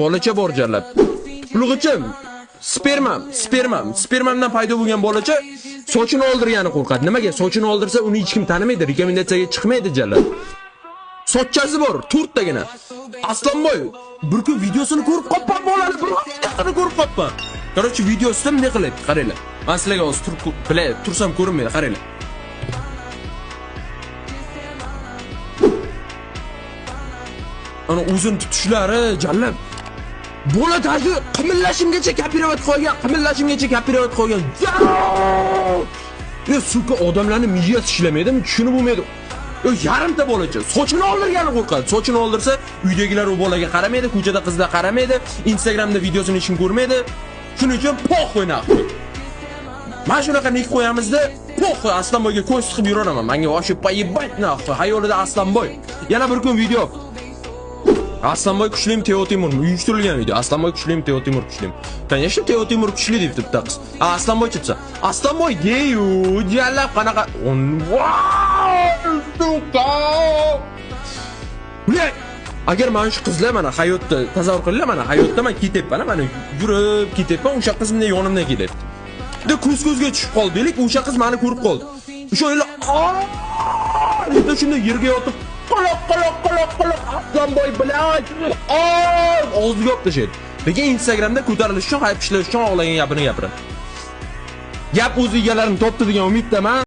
Bolacha bor jarlab. Ulug'ichim, spermamdan paydo bo'lgan bolacha sochini oldirgani qo'rqadi. Nimaga? Sochini oldirsa uni hech kim tanimaydi, rekomendatsiyaga chiqmaydi jarlab. Sochchasi bor, 4 tagina. Aslonboy, bir kun videosini ko'rib qopman bolani, bir videosini ko'rib qopman. Короче, videosida bunday qilyapti, qaranglar. Men sizlarga hozir tursam ko'rinmaydi, qaranglar. Ana o'zini tutishlari jallab. Bola tarzı qimillashimgacha gapirayotib qolgan. Ya suka odamlarning miyasi ishlamaydimi? Tushunib bo'lmaydi. Yarimta bolacha sochini oldirgani qo'rqadi. Sochini oldirsa, uydagilar u bolaga qaramaydi, ko'chada qizlar qaramaydi, Instagramda videosini hech kim ko'rmaydi. Shuning uchun pox o'ynayapti. Mana shunaqa nik qo'yamizda, pox Aslonboyga ko'z tiqib yuraveraman. Menga oshib poyibbat naqi. Hayolida Aslonboy. Yana bir kun video. Aslonboy kuchlim, Teo Timur uyushtirilgan video. Aslonboy kuchlim, Teo Timur kuchlim. Конечно, Teo Timur kuchli deb turibdi qiz. Aslonboy chiqsa. Aslonboy geyu, jallab qanaqa. Ular agar mana shu qizlar mana hayotda tasavvur qilinglar, mana hayotda men ketyapman, mana yurib ketyapman, o'sha qiz menga yonimdan kelyapti. Bitta ko'z-ko'zga tushib qoldik, o'sha qiz meni ko'rib qoldi. O'sha o'ylar, endi shunda yerga yotib qoloq Aslonboy bilan og'ziga olib tashlaydi. Lekin Instagramda ko'tarilish uchun, hayp ishlash uchun o'g'lagan gapini gapiradi. Gap o'z egalarini topdi degan umiddaman.